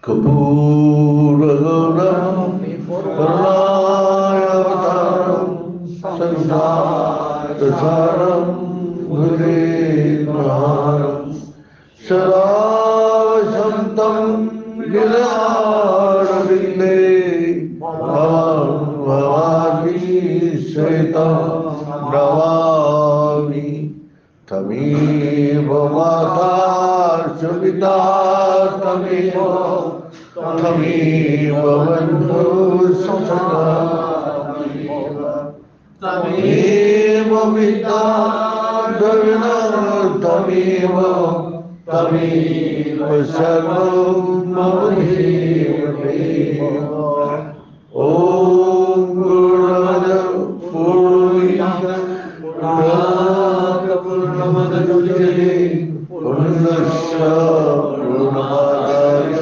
कर्पूरगौरं करुणावतारं संसारसारं भुजगेन्द्रहारं सदा वसन्तं हृदयारविन्दे भवानी सहितं नमामि तमेव माता च पिता तमेव बन्धुसखा तमेव पिता तमेव सर्वं मम देव। ॐ गुरुर्ब्रह्मा पूर्णमदमुच्यते पूर्णस्य पूर्णमादाय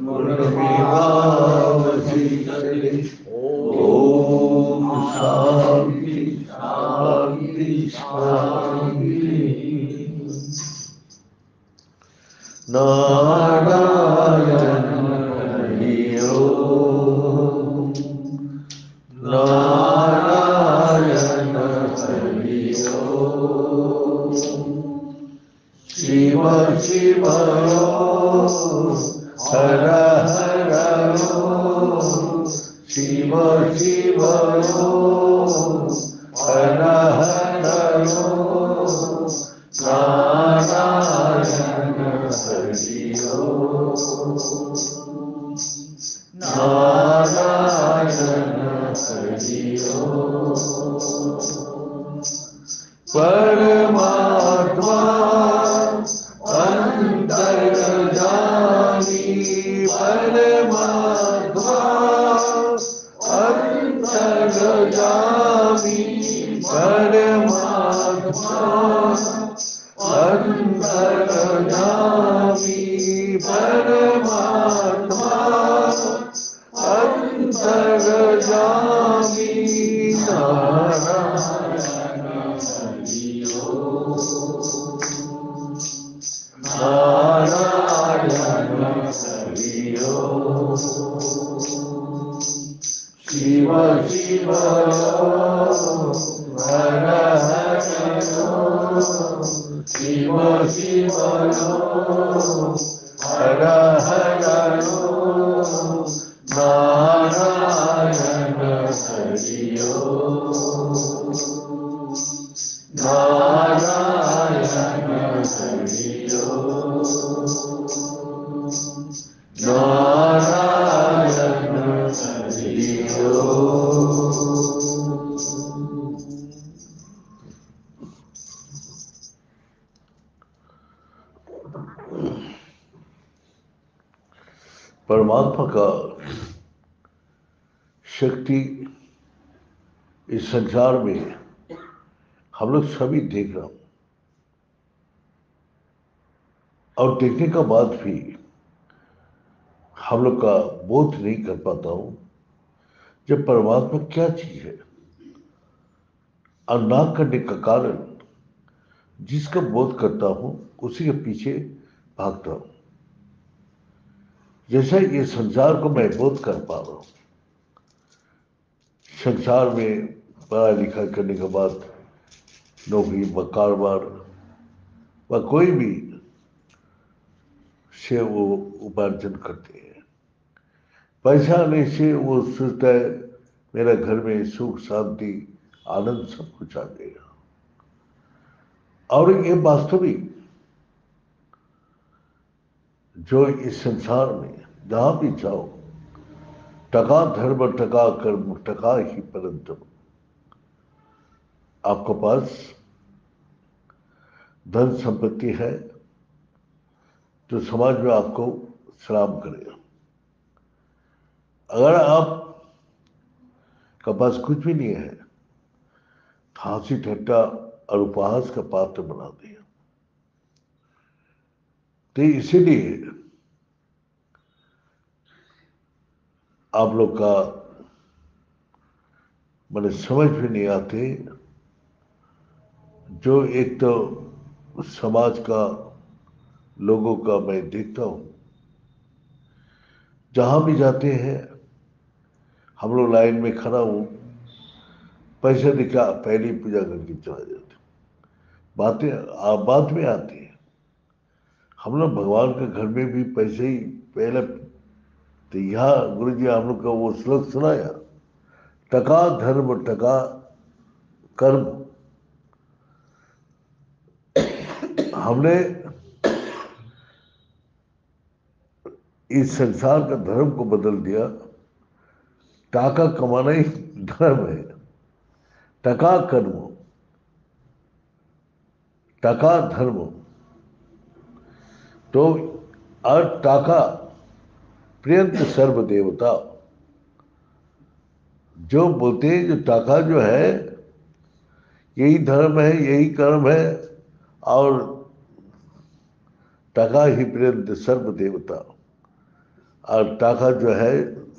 पूर्णमेवावशिष्यते। ॐ शान्ति शान्ति शान्ति। नारायण हरि ओम नारायण हरि ओम शिव शिव हर हर शिव शिव हर हर नारायण हरि ओम नारायण हरि ओम परमात्मा अंतर्यामी परमात्मा अंतर्यामी परमात्मा अंतर्यामी परमात्मा अंतर्यामी नारायण हरि ओम नारायण हरि ओम शिव शिव हर हर शिव शिव हर हर नारायण हरि ओम नारायण हरि ओम नारायण हरि ओम। परमात्मा का शक्ति इस संसार में हम लोग सभी देख रहे हैं और देखने का बाद भी हम लोग का बोध नहीं कर पाता हूं जब परमात्मा क्या चीज है और ना करने का कारण जिसका बोध करता हूं उसी के पीछे भागता हूं। जैसा ये संसार को मैं बोध कर पा रहा हूं, संसार में पढ़ाई लिखाई करने के बाद नौकरी व कारोबार व कोई भी से वो उपार्जन करते हैं। पैसा आने से वो सोचता है मेरा घर में सुख शांति आनंद सब कुछ आ गया। और ये वास्तविक जो इस संसार में जहां भी जाओ टका धर्म टका कर्म टका ही परंतु आपके पास धन संपत्ति है तो समाज में आपको सलाम करेगा। अगर आप का पास कुछ भी नहीं है, हंसी ठट्टा और उपहास का पात्र बना दिया। तो इसीलिए आप लोग का मैंने समझ भी नहीं आते। जो एक तो समाज का लोगों का मैं देखता हूं जहां भी जाते हैं हम लोग लाइन में खड़ा हूं, पैसे दिखा पहले ही पूजा करके चला जाते। बातें बाद में आती है। हम लोग भगवान के घर में भी पैसे ही पहले। तो यहाँ गुरु जी हम लोग का वो श्लोक सुनाया, टका धर्म टका कर्म। हमने इस संसार का धर्म को बदल दिया। टाका कमाना ही धर्म है। टका कर्म, टका धर्म। तो और टाका प्रियंत सर्व देवता। जो बोलते हैं जो टाका जो है यही धर्म है, यही कर्म है, और टाका ही प्रियंत सर्व देवता। और टाका जो है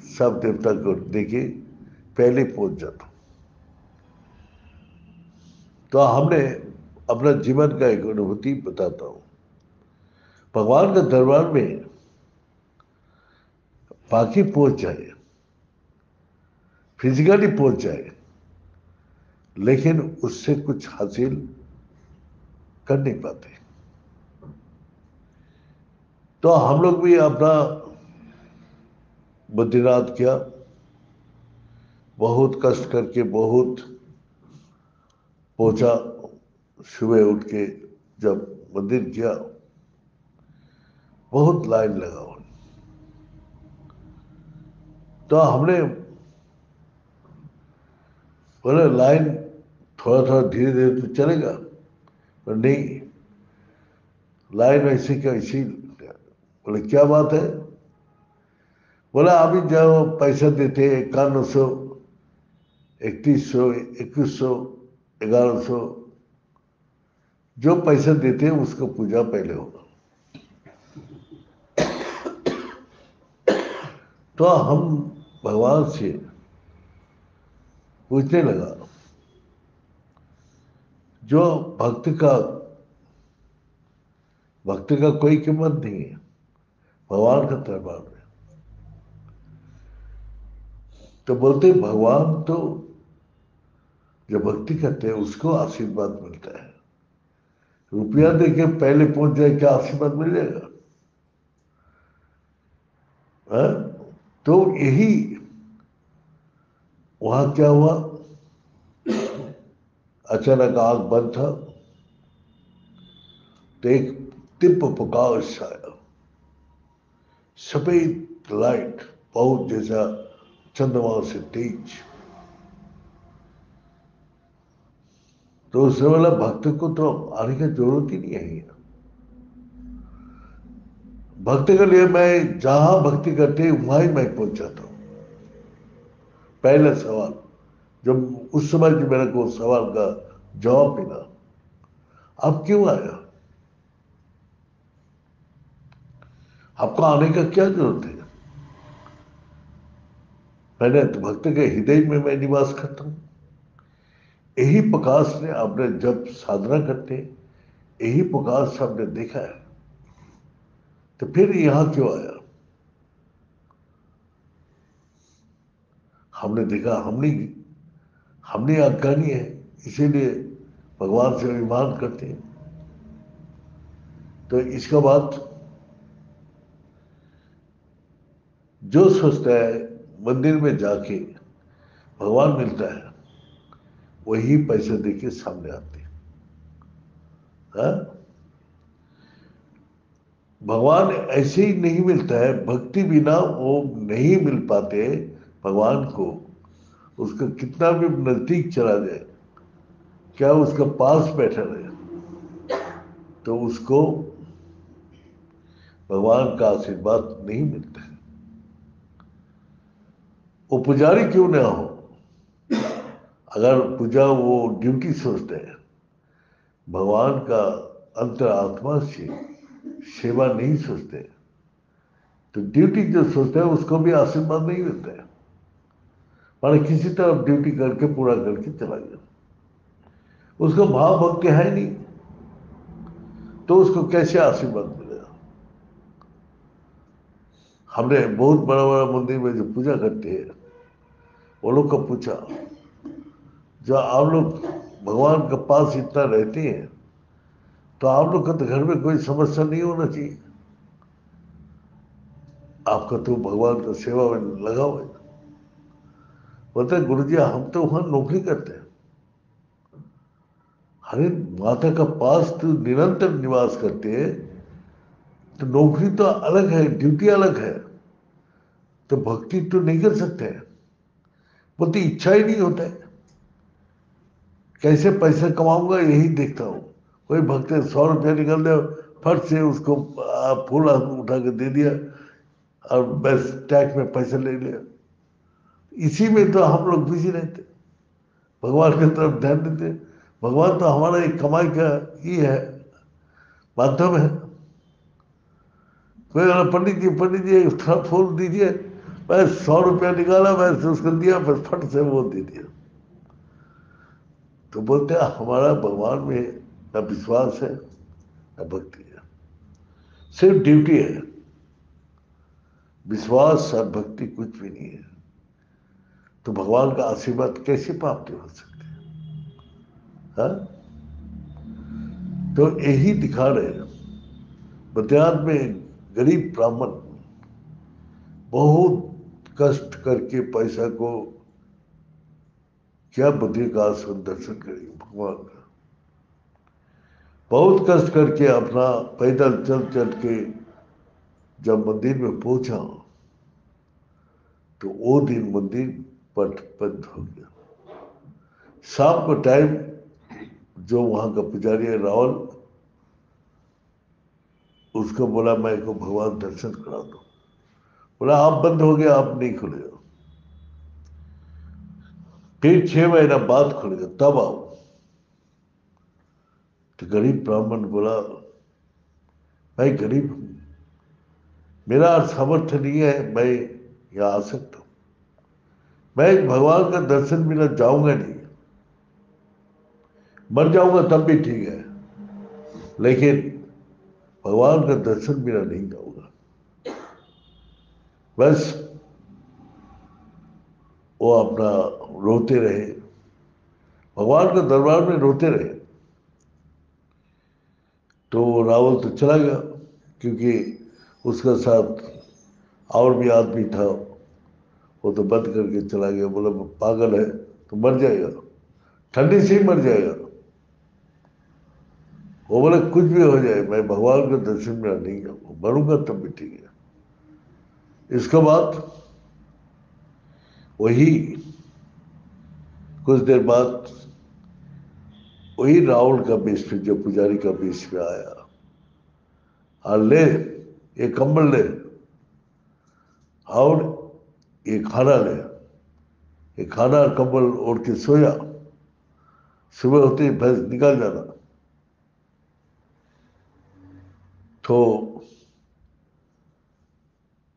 सब देवता को देके पहले पहुंच जाता। तो हमने अपना जीवन का एक अनुभूति बताता हूं। भगवान के दरबार में बाकी पहुंच जाए, फिजिकली पहुंच जाए, लेकिन उससे कुछ हासिल कर नहीं पाते। तो हम लोग भी अपना बद्रीनाथ किया, बहुत कष्ट करके बहुत पहुंचा। सुबह उठ के जब मंदिर किया, बहुत लाइन लगा हुआ। तो हमने बोले लाइन थोड़ा थोड़ा धीरे धीरे तो चलेगा, पर नहीं, लाइन ऐसे क्या ऐसी। बोले क्या बात है? बोला अभी जब पैसा देते 5100, 3100, 2100, 1100, जो पैसा देते हैं उसका पूजा पहले होगा। तो हम भगवान से पूछने लगा, जो भक्त का कोई कीमत नहीं है भगवान का दरबार में। तो बोलते भगवान तो जो भक्ति करते हैं उसको आशीर्वाद मिलता है। रुपया देके पहले पहुंच जाए, क्या आशीर्वाद मिल जाएगा? हाँ? तो यही वहां क्या हुआ, अचानक आग बंद था, तो एक दिव्य प्रकाश आया, सफेद लाइट, बहुत जैसा चंद्रमा से तेज। तो उससे बोला भक्त को तो आने की जरूरत ही नहीं है। भक्ति के लिए मैं जहां भक्ति करते हैं वहां ही मैं पहुंच जाता हूं। पहला सवाल जब उस समय जो मेरे को सवाल का जवाब मिला, अब क्यों आया, आपको आने का क्या जरूरत है? मैंने तो भक्त के हृदय में मैं निवास करता हूं। यही प्रकाश ने आपने जब साधना करते, यही प्रकाश हमने देखा है, तो फिर यहां क्यों आया? हमने देखा हमने हमने अज्ञानी है, इसीलिए भगवान से अभिमान करते हैं। तो इसका बात जो सोचता है मंदिर में जाके भगवान मिलता है, वही पैसे देके सामने आते हैं। हाँ? भगवान ऐसे ही नहीं मिलता है, भक्ति बिना वो नहीं मिल पाते भगवान को। उसका कितना भी नजदीक चला जाए, क्या उसका पास बैठा रहे, तो उसको भगवान का आशीर्वाद नहीं मिलता है। वो पुजारी क्यों ना हो, अगर पूजा वो ड्यूटी सोचते हैं, भगवान का अंतर आत्मा से सेवा नहीं सोचते, तो ड्यूटी जो सोचते हैं उसको भी आशीर्वाद नहीं मिलता है। माने किसी तरफ ड्यूटी करके पूरा करके चला गया, उसको भाव भक्ति है नहीं, तो उसको कैसे आशीर्वाद मिलेगा? हमने बहुत बड़ा बड़ा मंदिर में जो पूजा करते हैं वो लोग का पूछा, जो आप लोग भगवान के पास इतना रहते हैं तो आप लोग का तो घर में कोई समस्या नहीं होना चाहिए, आपका तो भगवान का सेवा में लगा हुआ है। बोलते गुरु जी हम तो वहां नौकरी करते हैं। अरे माता का पास तो निरंतर निवास करते हैं तो नौकरी तो अलग है, ड्यूटी अलग है, तो भक्ति तो नहीं कर सकते हैं। बोलते इच्छा ही नहीं होता है, कैसे पैसे कमाऊंगा यही देखता हूँ। कोई भक्त 100 रुपया निकल दे, फट से उसको फूल उठा के दे दिया और बस टैक्स में पैसा ले लिया। इसी में तो हम लोग बिजी रहते, भगवान की तरफ ध्यान देते। भगवान तो हमारा एक कमाई का ही है, माध्यम है। कोई अगर पंडित जी थोड़ा फूल दीजिए, बस 100 रुपया निकाला, बस उसको दिया, बस फट से वो दे दिया। तो बोलते हैं हमारा भगवान में न विश्वास है न भक्ति है, सिर्फ ड्यूटी है। विश्वास और भक्ति कुछ भी नहीं है, तो भगवान का आशीर्वाद कैसे प्राप्त हो सकते हैं? हाँ? तो यही दिखा रहे हैं। बद्रीनाथ में गरीब ब्राह्मण बहुत कष्ट करके पैसा को क्या बद्री का आश्रम दर्शन करेंगे भगवान का, बहुत कष्ट करके अपना पैदल चल चल के जब मंदिर में पहुंचा तो वो दिन मंदिर पट बंद हो गया। शाम को टाइम जो वहां का पुजारी है रावल, उसको बोला मैं को भगवान दर्शन करा दो। बोला आप बंद हो गया, आप नहीं खुलेगा, फिर 6 महीना बाद खुलेगा तब आओ। तो गरीब ब्राह्मण बोला मैं गरीब हूं, मेरा सामर्थ्य नहीं है मैं यहाँ आ सकता हूं, मैं भगवान का दर्शन बिना जाऊंगा नहीं, मर जाऊंगा तब भी ठीक है, लेकिन भगवान का दर्शन बिना नहीं जाऊंगा। बस वो अपना रोते रहे, भगवान के दरबार में रोते रहे। तो रावल तो चला गया, क्योंकि उसका साथ और भी आदमी था, वो तो बंद करके चला गया। बोला पागल है तो मर जाएगा, ठंडी से ही मर जाएगा। वो बोले कुछ भी हो जाए मैं भगवान के दर्शन में नहीं जाऊंगा, मरूंगा तब भी ठीक है। इसके बाद वही कुछ देर बाद वही रावण का वेश में जो पुजारी का वेश में आया, और ले ये कंबल ले और ये खाना ले, ये खाना और कंबल ओढ़ के सोया, सुबह होते ही भैंस निकल जाना। तो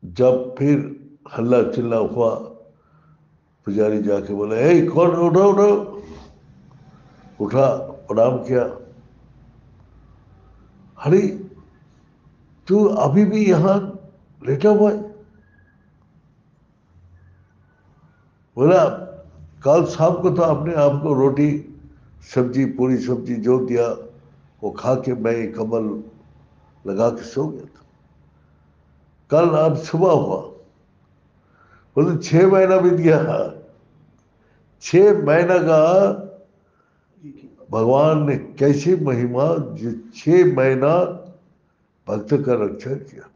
जब फिर हल्ला चिल्ला हुआ, पुजारी जाके बोला ए कौन, उठो उठो। उठा, प्रणाम किया। अरे तू अभी भी यहां लेटा हुआ है? बोला कल शाम को तो आपने आपको रोटी सब्जी पूरी सब्जी जो दिया वो खा के मैं कमल लगा के सो गया था, कल अब सुबह हुआ। बोले 6 महीना बीत गया, 6 महीना का भगवान ने कैसी महिमा, जो 6 महीना भक्त का रक्षा किया।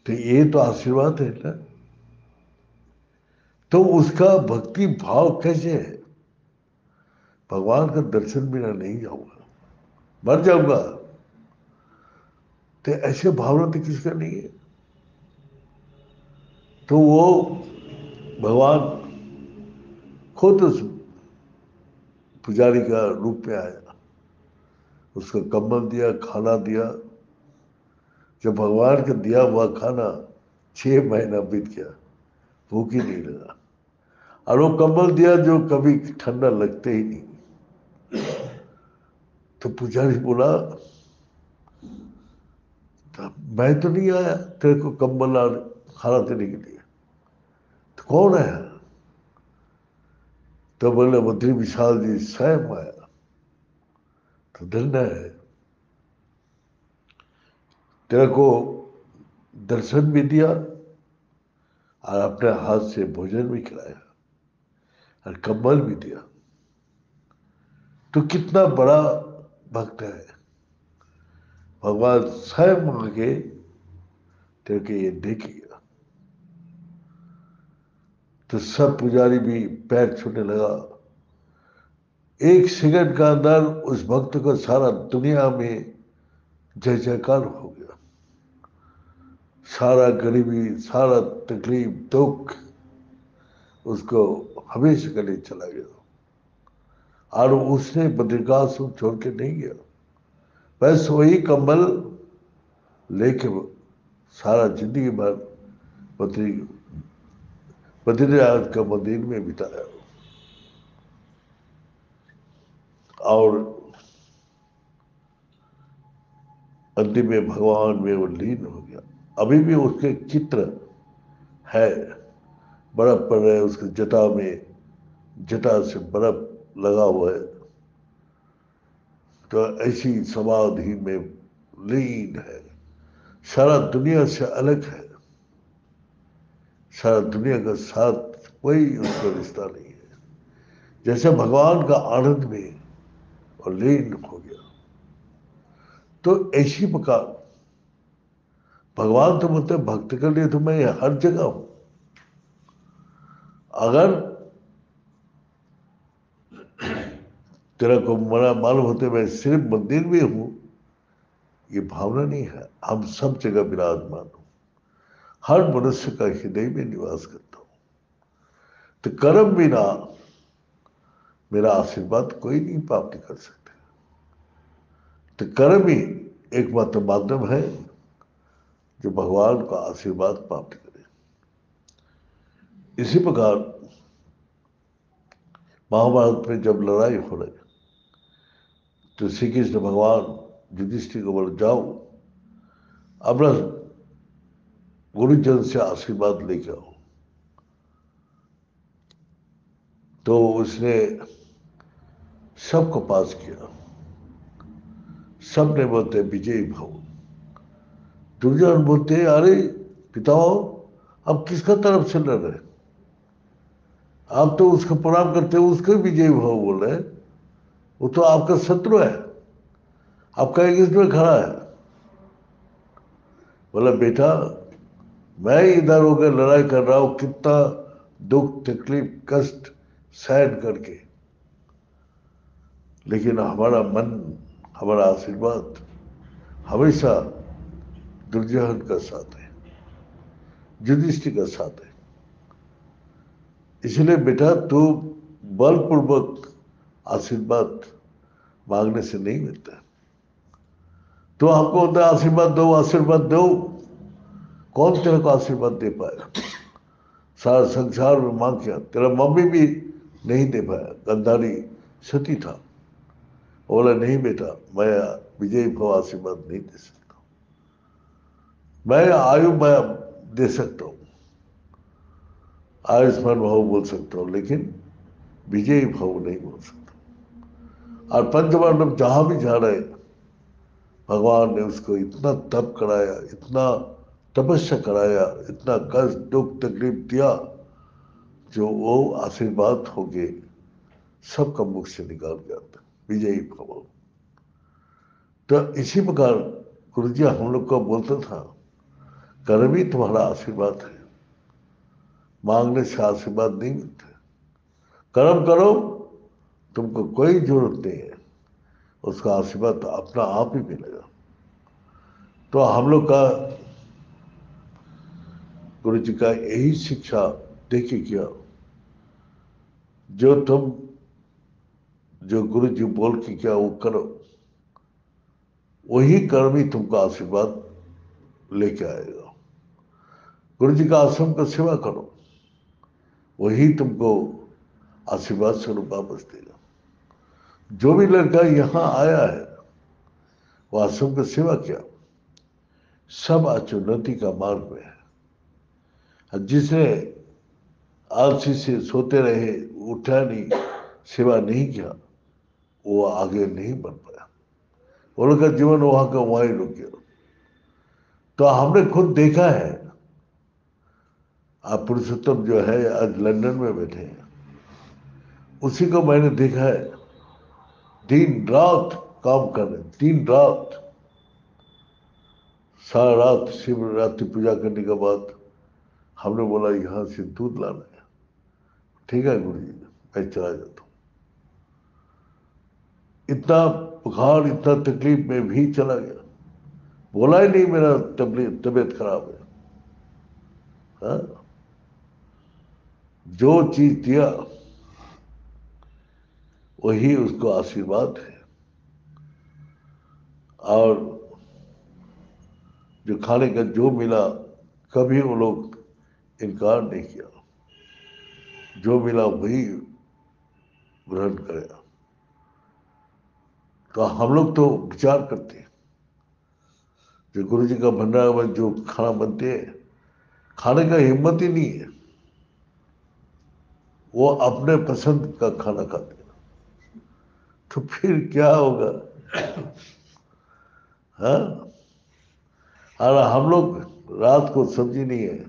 तो ये तो आशीर्वाद है ना। तो उसका भक्ति भाव कैसे है? भगवान का दर्शन बिना नहीं जाऊंगा, मर जाऊंगा, तो ऐसे भावना तो किसका नहीं है। तो वो भगवान खुद उस पुजारी का रूप में आया, उसको कंबल दिया, खाना दिया। जब भगवान का दिया हुआ खाना 6 महीना बीत गया, भूख ही नहीं लगा, और वो कंबल दिया जो कभी ठंडा लगते ही नहीं। तो पुजारी बोला तो मैं तो नहीं आया तेरे को कंबल और खाना देने के लिए, तो कौन है? तो बोले मंत्री विशाल जी स्वयं आया। तो धन्य है, तेरे को दर्शन भी दिया और अपने हाथ से भोजन भी खिलाया और कंबल भी दिया। तो कितना बड़ा भक्त है, भगवान स्वयं आके तेरे को ये दे किया। तो सब पुजारी भी पैर छूने लगा। एक सेकंड का अंदर उस भक्त को सारा दुनिया में जय जयकार हो गया। सारा गरीबी, सारा तकलीफ, दुख उसको हमेशा के लिए चला गया। और उसने बद्रिकाश्रम छोड़ के नहीं गया, बस वही कंबल लेके सारा जिंदगी भर बद्री बद्रीनाथ का मंदिर में बिताया। और अंतिम में भगवान में वो लीन हो गया। अभी भी उसके चित्र है, बर्फ पड़ रहे उसके जटा में, जटा से बर्फ लगा हुआ है। तो ऐसी समाधि में लीन है, सारा दुनिया से अलग है, सारा दुनिया का साथ कोई उसका रिश्ता नहीं है। जैसे भगवान का आनंद में और लीन हो गया। तो ऐसी प्रकार भगवान तो बोलते भक्त के लिए तो मैं हर जगह हूं। अगर तेरा को मना मालूम होते मैं सिर्फ मंदिर में हूं, ये भावना नहीं है। हम सब जगह विराजमान हूं, हर मनुष्य का हृदय में निवास करता हूं। तो कर्म बिना मेरा आशीर्वाद कोई नहीं प्राप्त कर सकते। तो कर्म ही एकमात्र माध्यम है जो भगवान का आशीर्वाद प्राप्त करे। इसी प्रकार महाभारत में जब लड़ाई हो रही तो श्री कृष्ण भगवान युधिष्ठिर को बोले जाओ अपना गुरुजन से आशीर्वाद लेके आओ। तो उसने सबको पास किया, सब ने बोलते विजयी भव। दुर्योधन बोलते अरे पिताओ अब किसका तरफ से लड़ रहे, आप तो उसको प्रणाम करते हो, उसको विजयी भव बोल रहे, वो तो आपका शत्रु है, आपका अगेंस्ट में खड़ा है। बोला बेटा मैं इधर होकर लड़ाई कर रहा हूं, कितना दुख तकलीफ कष्ट सहन करके, लेकिन हमारा मन, हमारा आशीर्वाद हमेशा दुर्योधन का साथ है, युधिष्ठिर का साथ है। इसलिए बेटा तू बलपूर्वक आशीर्वाद मांगने से नहीं मिलता। तो हमको होता है आशीर्वाद दो, आशीर्वाद दो, कौन तेरे को आशीर्वाद दे पाएगा? सारा संसार में मांग किया, तेरा मम्मी भी नहीं दे पाया, गंधारी सती था। बोला नहीं बेटा मैं विजय भव आशीर्वाद नहीं दे सकता, मैं आयु मैं दे सकता हूं, आयुष्मान भव बोल सकता हूं, लेकिन विजयी भव नहीं बोल सकता। और पंचपांडव जहां भी जा रहे भगवान ने उसको इतना तप कराया, इतना तपस्या कराया, इतना कष्ट दुख तकलीफ दिया, जो वो आशीर्वाद हो गए सबका मुख से निकाल गया था विजयी भव। तो इसी प्रकार गुरु जी हम लोग को बोलता था कर्म ही तुम्हारा आशीर्वाद है, मांगने से आशीर्वाद नहीं मिलते। कर्म करो, तुमको कोई जरूरत नहीं है, उसका आशीर्वाद तो अपना आप ही मिलेगा। तो हम लोग का गुरु जी का यही शिक्षा देके किया, जो तुम जो गुरु जी बोल के क्या वो करो, वही कर्म ही तुमको आशीर्वाद लेके आएगा। गुरु जी का आश्रम का सेवा करो, वही तुमको आशीर्वाद स्वरूप वापस देगा। जो भी लड़का यहाँ आया है वो आश्रम का सेवा किया, सब आज उन्नति का मार्ग में है। और जिसने आलसी से सोते रहे, उठा नहीं, सेवा नहीं किया, वो आगे नहीं बढ़ पाया। वो लोग का जीवन वहां का वहां ही रुक गया। तो हमने खुद देखा है। आप पुरुषोत्तम जो है आज लंदन में बैठे हैं, उसी को मैंने देखा है दिन रात काम कर रहे, दिन रात, सारा रात शिवरात्रि पूजा करने के बाद हमने बोला यहाँ से दूध लाना है। ठीक है गुरु जी, मैं चला जाता हूँ। इतना बुखार, इतना तकलीफ में भी चला गया। बोला ही नहीं मेरा तबीयत खराब है। हाँ? जो चीज दिया वही उसको आशीर्वाद है। और जो खाने का जो मिला, कभी वो लोग इनकार नहीं किया। जो मिला वही ग्रहण करेगा। तो हम लोग तो विचार करते हैं, जो गुरु जी का भंडारा में जो खाना बनते हैं, खाने का हिम्मत ही नहीं है। वो अपने पसंद का खाना खाते हैं। तो फिर क्या होगा? हाँ? और हम लोग रात को सब्जी नहीं है,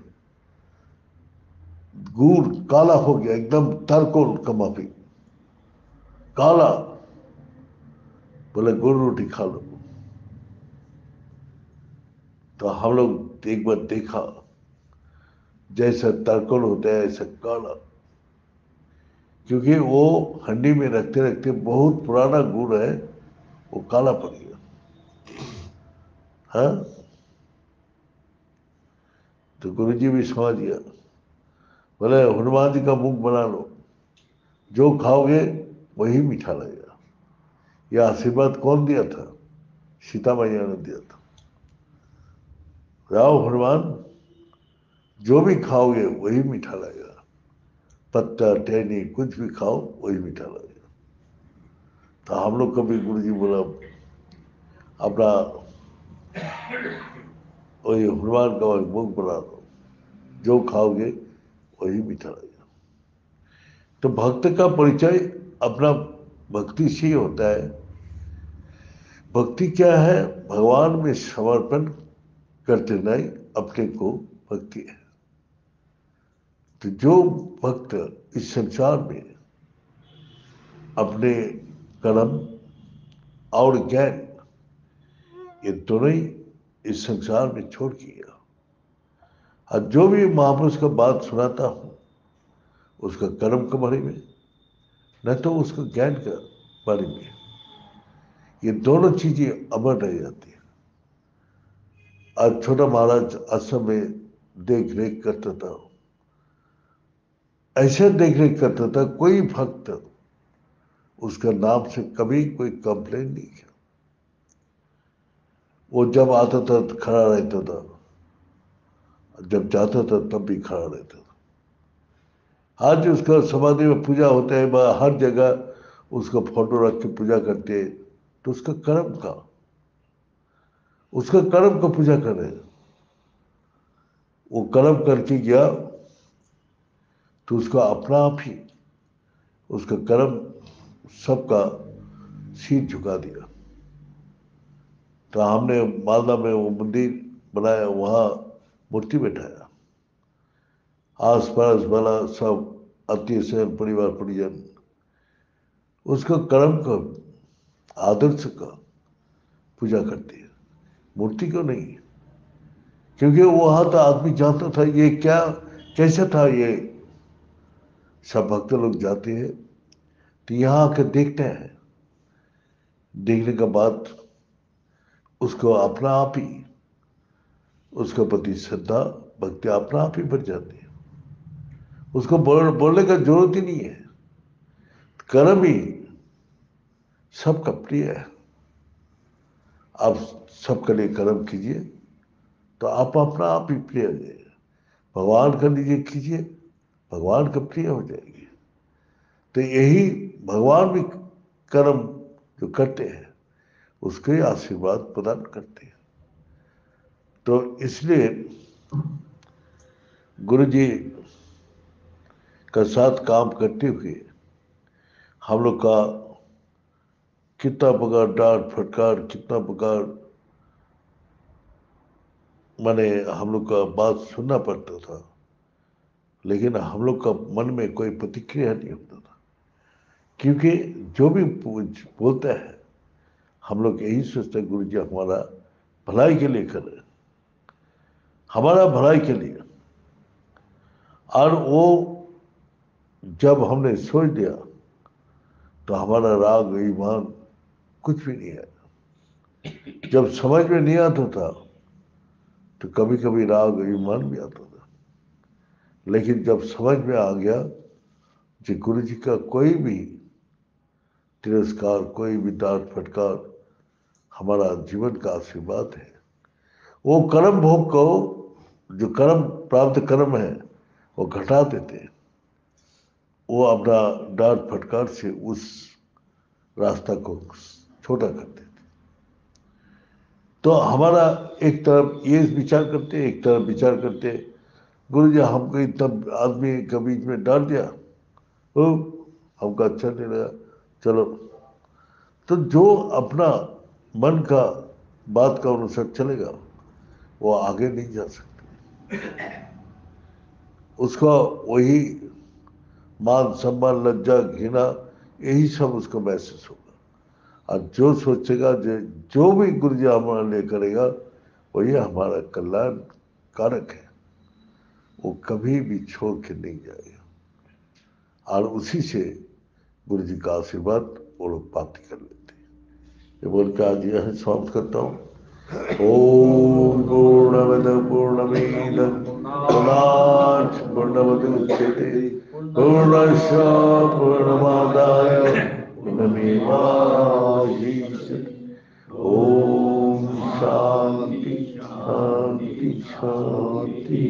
गुड़ काला हो गया एकदम, तरकोल का माफी काला, बोले गुड़ रोटी खा लो। तो हम लोग एक बार देखा, जैसा तरकोल होता है ऐसा काला, क्योंकि वो हंडी में रखते रखते बहुत पुराना गुड़ है, वो काला पड़ गया। हाँ? तो गुरु जी भी समझ गया, बोले हनुमान जी का मुख बना लो, जो खाओगे वही मीठा लगेगा। यह आशीर्वाद कौन दिया था? सीता मैया ने दिया था। राव हनुमान, जो भी खाओगे वही मीठा लगेगा। पत्ता टहनी कुछ भी खाओ वही मीठा लगेगा। तो हम लोग कभी गुरु जी बोला अपना वही हनुमान का मुख बना लो, जो खाओगे वही मीठा लगेगा। तो भक्त का परिचय अपना भक्ति से ही होता है। भक्ति क्या है? भगवान में समर्पण करते नहीं, अपने को भक्ति है। तो जो भक्त इस संसार में अपने कर्म और ज्ञान, ये दोनों ही इस संसार में छोड़ के गया, और जो भी महापुरुष का बात सुनाता हूं, उसका कर्म के बारे में, न तो उसका ज्ञान के बारे में, ये दोनों चीजें अमर रह जाती है। आज छोटा महाराज आश्रम में देख रेख करता था, ऐसे देख रेख करता था, कोई भक्त उसका नाम से कभी कोई कंप्लेन नहीं किया। वो जब आता था तो खड़ा रहता था, जब जाता था तब भी खड़ा रहता था। आज उसका समाधि में पूजा होता है, हर जगह उसका फोटो रख के पूजा करते हैं। तो उसका कर्म का, उसका कर्म का पूजा कर रहे हैं। वो कर्म करके गया तो उसका अपना आप ही उसका कर्म सबका सिर झुका दिया। तो हमने मालदा में वो मंदिर बनाया, वहां मूर्ति बैठाया, आस पास वाला सब आत्मीय सहन परिवार परिजन उसका कर्म का, आदर्श का पूजा करते हैं, मूर्ति को नहीं। क्योंकि वहां तो आदमी जानता था ये क्या, कैसा था ये। सब भक्त लोग जाते हैं तो यहाँ आकर देखते हैं, देखने के बाद उसको अपना आप ही, उसके प्रति श्रद्धा भक्ति अपना आप ही बढ़ जाती है। उसको बोलने का जरूरत ही नहीं है। कर्म ही सबका प्रिय है। आप सबके लिए कर्म कीजिए तो आप अपना आप ही प्रिय हो जाएगा। भगवान का लीजिए कीजिए, भगवान का प्रिय हो जाएगी। तो यही भगवान भी कर्म जो करते हैं उसके आशीर्वाद प्रदान करते हैं। तो इसलिए गुरु जी का साथ काम करते हुए हम लोग का कितना प्रकार डांट फटकार, कितना प्रकार माने हम लोग का बात सुनना पड़ता था, लेकिन हम लोग का मन में कोई प्रतिक्रिया नहीं होता था, क्योंकि जो भी बोलता है हम लोग यही सोचते हैं गुरु जी हमारा भलाई के लिए कर रहे हैं, हमारा भलाई के लिए। और वो जब हमने सोच दिया तो हमारा राग ईमान कुछ भी नहीं है। जब समझ में नहीं आता था तो कभी कभी राग ईमान भी आता था, लेकिन जब समझ में आ गया कि गुरु जी का कोई भी तिरस्कार, कोई भी डांट फटकार हमारा जीवन का आशीर्वाद है। वो कर्म भोग को, जो कर्म प्राप्त कर्म है वो घटा देते हैं, वो अपना डांट फटकार से उस रास्ता को छोटा कर देते। तो हमारा एक तरफ ये विचार करते, एक तरफ विचार करते गुरु जी हमको इतना आदमी के बीच में डांट दिया, तो हमको अच्छा नहीं लगा, चलो। तो जो अपना मन का बात का अनुसार चलेगा वो आगे नहीं जा सकते। उसका वही मान सम्मान लज्जा घृणा यही सब उसको महसूस होगा। और जो सोचेगा जो भी गुरु जी हमारे लिए करेगा वही हमारा कल्याण कारक है, वो कभी भी छोड़ के नहीं जाएगा। और उसी से गुरु जी का आशीर्वाद वो लोग प्राप्त कर लेते हैं। ये बोल के आज यह समाप्त करता हूँ। ओम पूर्णमद पूर्णमिदं पूर्णात् पूर्णमुदच्यते पूर्णस्य पूर्णमादाय पूर्णमेवावशिष्यते। ओम शांति शांति शांति।